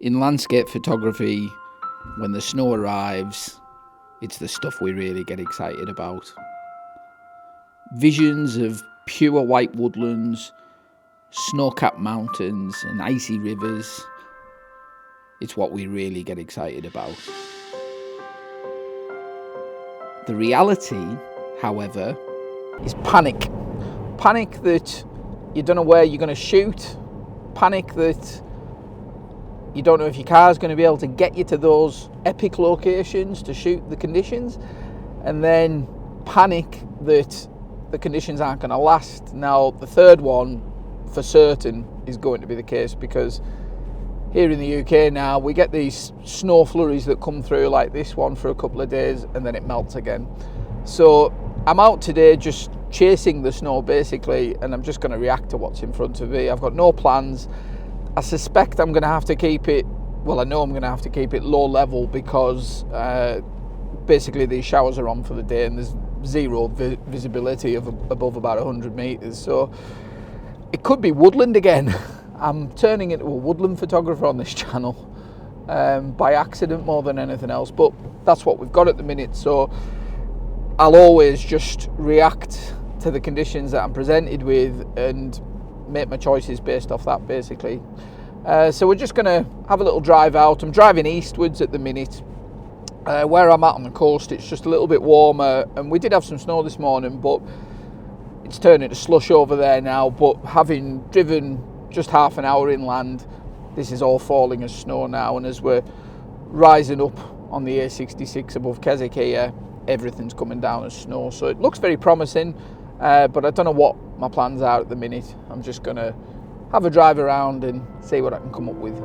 In landscape photography, when the snow arrives, it's the stuff we really get excited about. Visions of pure white woodlands, snow-capped mountains and icy rivers, it's what we really get excited about. The reality, however, is panic. Panic that you don't know where you're going to shoot. Panic that you don't know if your car's going to be able to get you to those epic locations to shoot the conditions. And then panic that the conditions aren't going to last. Now, the third one, for certain, is going to be the case, because here in the UK now, we get these snow flurries that come through like this one for a couple of days and then it melts again. So I'm out today just chasing the snow basically, and I'm just going to react to what's in front of me. I've got no plans. I suspect I'm going to have to keep it, well, I know I'm going to have to keep it low level because basically these showers are on for the day and there's zero visibility of above about 100 meters. So it could be woodland again. I'm turning into a woodland photographer on this channel by accident more than anything else, but that's what we've got at the minute. So I'll always just react to the conditions that I'm presented with and make my choices based off that basically. So we're just going to have a little drive out. I'm driving eastwards at the minute. Where I'm at on the coast, it's just a little bit warmer, and we did have some snow this morning, but it's turning to slush over there now. But having driven just half an hour inland, this is all falling as snow now, and as we're rising up on the A66 above Keswick here, everything's coming down as snow. So it looks very promising, but I don't know what my plans are at the minute. I'm just going to have a drive around and see what I can come up with.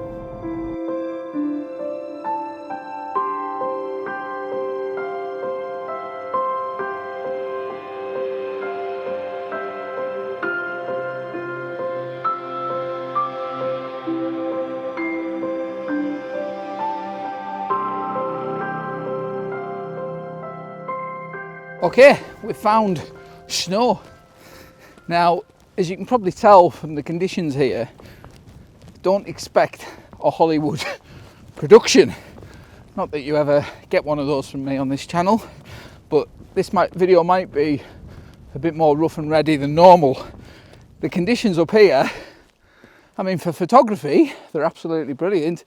Okay, we've found snow. Now, as you can probably tell from the conditions here, don't expect a Hollywood production. Not that you ever get one of those from me on this channel, but this video might be a bit more rough and ready than normal. The conditions up here, I mean, for photography, they're absolutely brilliant.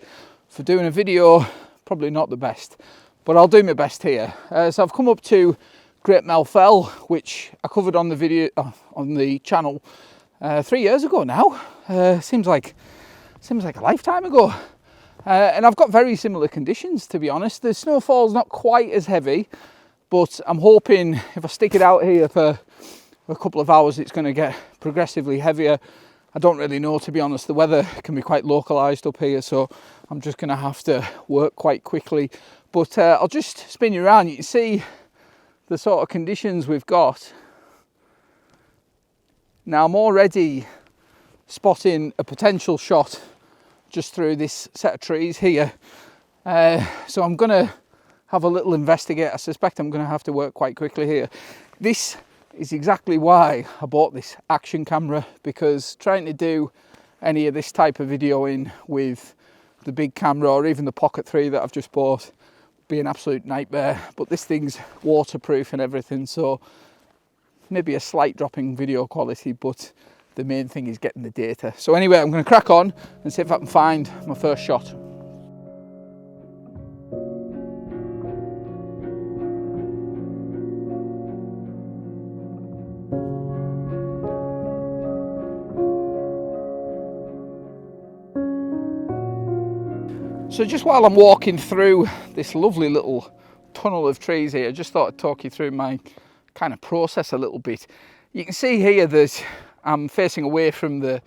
For doing a video, probably not the best, but I'll do my best here. So I've come up to Great Mell Fell, which I covered on the video on the channel 3 years ago now. Seems like a lifetime ago. And I've got very similar conditions, to be honest. The snowfall's not quite as heavy, but I'm hoping if I stick it out here for a couple of hours, it's going to get progressively heavier. I don't really know, to be honest. The weather can be quite localised up here, so I'm just going to have to work quite quickly. But I'll just spin you around. You can see the sort of conditions we've got. Now I'm already spotting a potential shot just through this set of trees here. So I'm going to have a little investigate. I suspect I'm going to have to work quite quickly here. This is exactly why I bought this action camera, because trying to do any of this type of videoing with the big camera or even the Pocket 3 that I've just bought be an absolute nightmare. But this thing's waterproof and everything, so maybe a slight drop in video quality, but the main thing is getting the data. So anyway, I'm going to crack on and see if I can find my first shot. So just while I'm walking through this lovely little tunnel of trees here, I just thought I'd talk you through my kind of process a little bit. You can see here that I'm facing away from the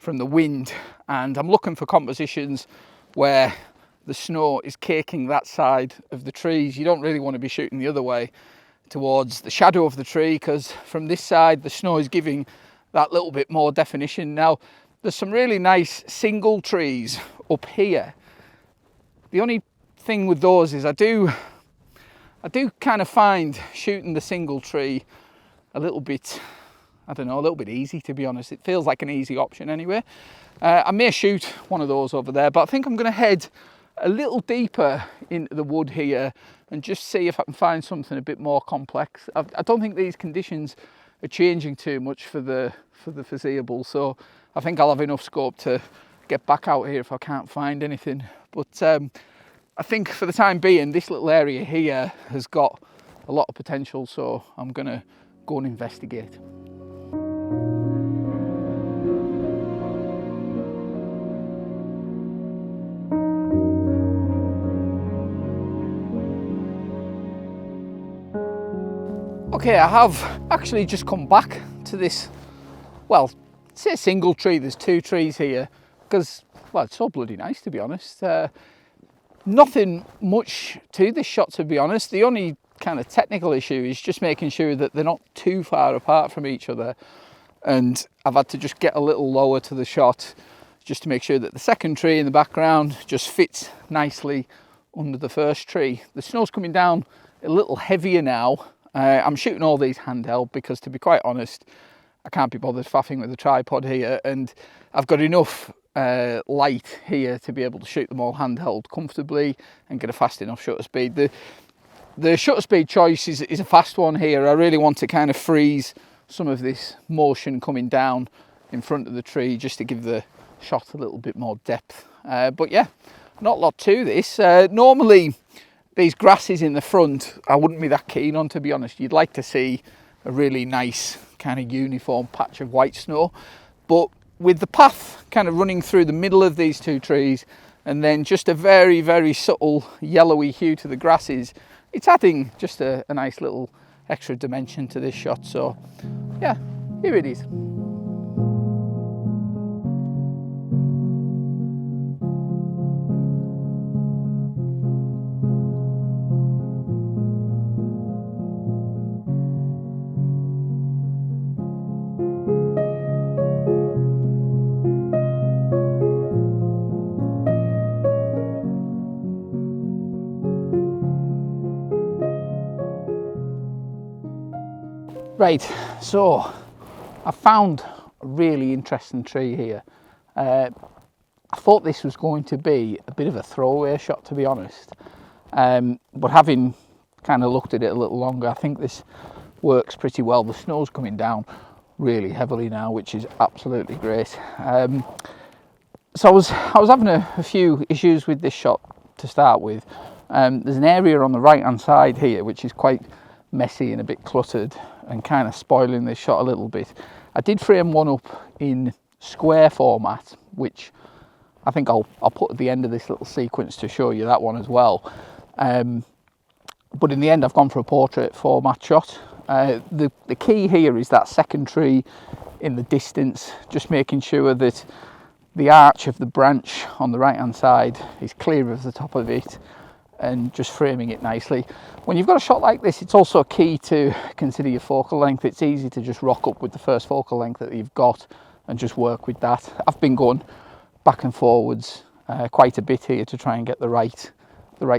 wind, and I'm looking for compositions where the snow is caking that side of the trees. You don't really want to be shooting the other way towards the shadow of the tree, because from this side the snow is giving that little bit more definition. Now, there's some really nice single trees up here. The only thing with those is I do kind of find shooting the single tree a little bit, I don't know, a little bit easy, to be honest. It feels like an easy option anyway. I may shoot one of those over there, but I think I'm going to head a little deeper into the wood here and just see if I can find something a bit more complex. I don't think these conditions are changing too much for the foreseeable, so I think I'll have enough scope to get back out here if I can't find anything. But I think for the time being, this little area here has got a lot of potential, so I'm going to go and investigate. Okay, I have actually just come back to this, well, it's a single tree. There's two trees here because, well, it's so bloody nice, to be honest. Nothing much to this shot, to be honest. The only kind of technical issue is just making sure that they're not too far apart from each other, and I've had to just get a little lower to the shot just to make sure that the second tree in the background just fits nicely under the first tree. The snow's coming down a little heavier now. I'm shooting all these handheld because, to be quite honest, I can't be bothered faffing with a tripod here, and I've got enough light here to be able to shoot them all handheld comfortably and get a fast enough shutter speed. The shutter speed choice is a fast one here. I really want to kind of freeze some of this motion coming down in front of the tree just to give the shot a little bit more depth. But yeah, not a lot to this. Normally, these grasses in the front, I wouldn't be that keen on, to be honest. You'd like to see a really nice kind of uniform patch of white snow. But with the path kind of running through the middle of these two trees and then just a very, very subtle yellowy hue to the grasses, it's adding just a nice little extra dimension to this shot. So yeah, here it is. Right, so I found a really interesting tree here. I thought this was going to be a bit of a throwaway shot, to be honest, but having kind of looked at it a little longer, I think this works pretty well. The snow's coming down really heavily now, which is absolutely great. So I was having a few issues with this shot to start with. There's an area on the right hand side here which is quite messy and a bit cluttered and kind of spoiling this shot a little bit. I did frame one up in square format, which I think I'll put at the end of this little sequence to show you that one as well. But in the end, I've gone for a portrait format shot. The key here is that second tree in the distance, just making sure that the arch of the branch on the right hand side is clear of the top of it, and just framing it nicely. When you've got a shot like this, it's also key to consider your focal length. It's easy to just rock up with the first focal length that you've got and just work with that. I've been going back and forwards quite a bit here to try and get the right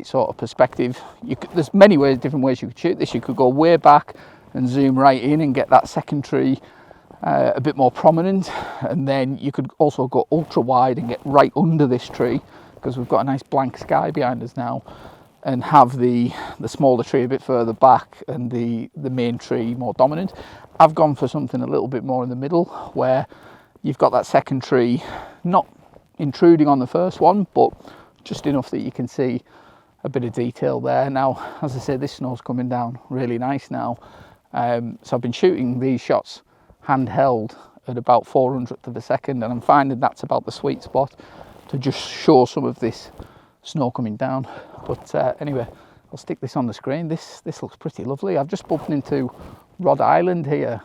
sort of perspective. There's different ways you could shoot this. You could go way back and zoom right in and get that second tree a bit more prominent, and then you could also go ultra wide and get right under this tree, because we've got a nice blank sky behind us now, and have the smaller tree a bit further back and the main tree more dominant. I've gone for something a little bit more in the middle, where you've got that second tree not intruding on the first one, but just enough that you can see a bit of detail there. Now, as I said, this snow's coming down really nice now. So I've been shooting these shots handheld at about 400th of a second, and I'm finding that's about the sweet spot to just show some of this snow coming down. But anyway, I'll stick this on the screen. This looks pretty lovely. I've just bumped into Rod Island here.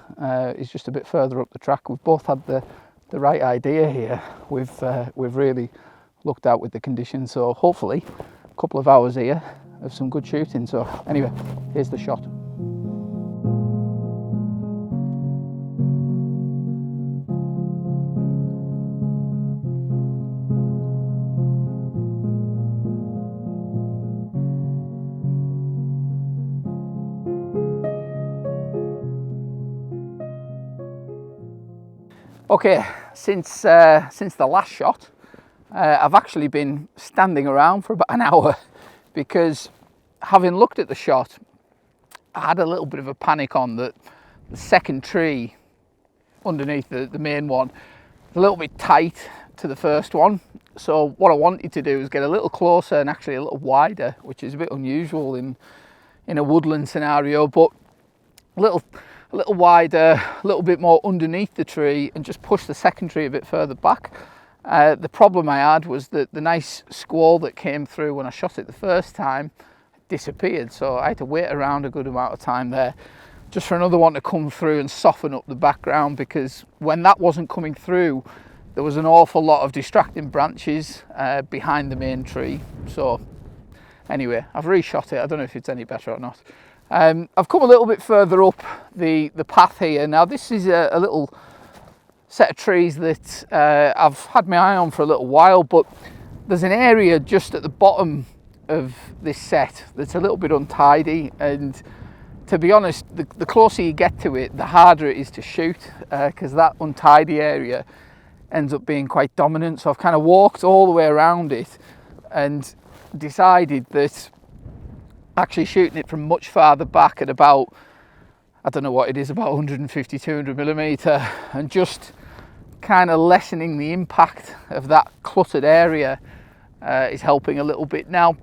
It's just a bit further up the track. We've both had the right idea here. We've really looked out with the conditions, so hopefully a couple of hours here of some good shooting. So anyway, here's the shot. Okay, since the last shot, I've actually been standing around for about an hour because, having looked at the shot, I had a little bit of a panic on that the second tree underneath the main one is a little bit tight to the first one. So what I wanted to do is get a little closer and actually a little wider, which is a bit unusual in a woodland scenario, but a little wider, a little bit more underneath the tree, and just push the second tree a bit further back. The problem I had was that the nice squall that came through when I shot it the first time disappeared, so I had to wait around a good amount of time there just for another one to come through and soften up the background, because when that wasn't coming through, there was an awful lot of distracting branches behind the main tree. So anyway, I've reshot it. I don't know if it's any better or not. I've come a little bit further up the path here. Now this is a little set of trees that I've had my eye on for a little while, but there's an area just at the bottom of this set that's a little bit untidy, and to be honest, the closer you get to it, the harder it is to shoot, because that untidy area ends up being quite dominant. So I've kind of walked all the way around it and decided that actually shooting it from much farther back at about, I don't know what it is, about 150, 200 millimeter, and just kind of lessening the impact of that cluttered area is helping a little bit. Now,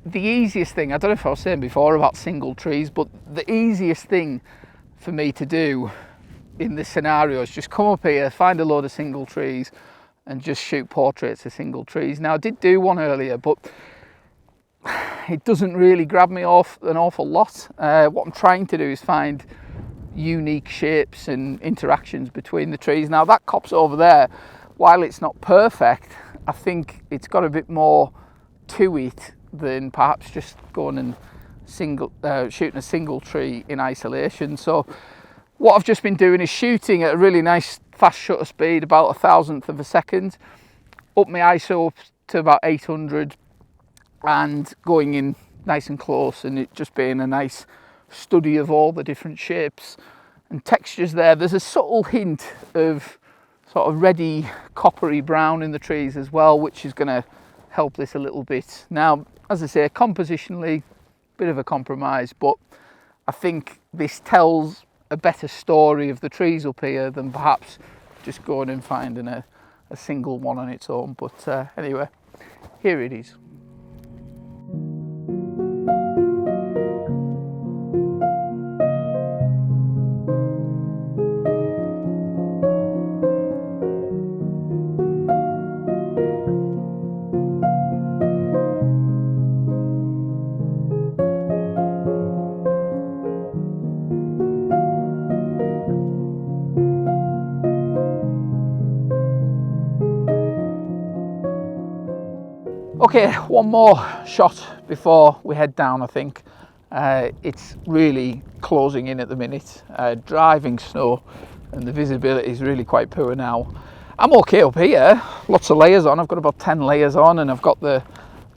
the easiest thing, I don't know if I was saying before about single trees, but the easiest thing for me to do in this scenario is just come up here, find a load of single trees and just shoot portraits of single trees. Now I did do one earlier, but it doesn't really grab me off an awful lot. What I'm trying to do is find unique shapes and interactions between the trees. Now that copse over there, while it's not perfect, I think it's got a bit more to it than perhaps just going and shooting a single tree in isolation. So what I've just been doing is shooting at a really nice fast shutter speed, about 1,000th of a second, up my ISO up to about 800, and going in nice and close, and it just being a nice study of all the different shapes and textures there. There's a subtle hint of sort of reddy coppery brown in the trees as well, which is going to help this a little bit. Now, as I say, compositionally, bit of a compromise, but I think this tells a better story of the trees up here than perhaps just going and finding a single one on its own. But anyway, here it is. Okay, one more shot before we head down, I think. It's really closing in at the minute. Driving snow, and the visibility is really quite poor now. I'm okay up here, lots of layers on. I've got about 10 layers on, and I've got the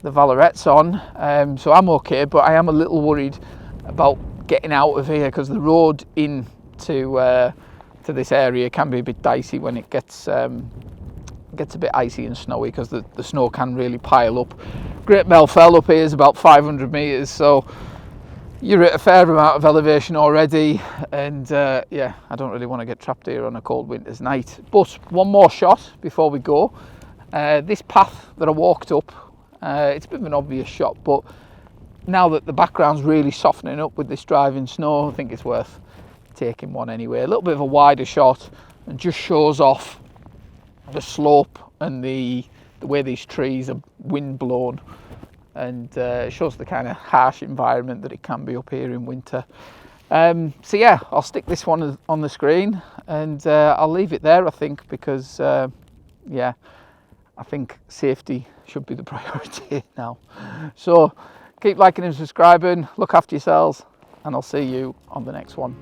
Valorettes on, so I'm okay, but I am a little worried about getting out of here, because the road into to this area can be a bit dicey when it gets a bit icy and snowy, because the snow can really pile up. Great Mell Fell up here is about 500 metres, so you're at a fair amount of elevation already, and yeah, I don't really want to get trapped here on a cold winter's night. But one more shot before we go. This path that I walked up, it's a bit of an obvious shot, but now that the background's really softening up with this driving snow, I think it's worth taking one anyway. A little bit of a wider shot, and just shows off the slope and the way these trees are wind blown, and it shows the kind of harsh environment that it can be up here in winter. So yeah, I'll stick this one on the screen, and I'll leave it there, I think, because yeah, I think safety should be the priority now. So keep liking and subscribing, look after yourselves, and I'll see you on the next one.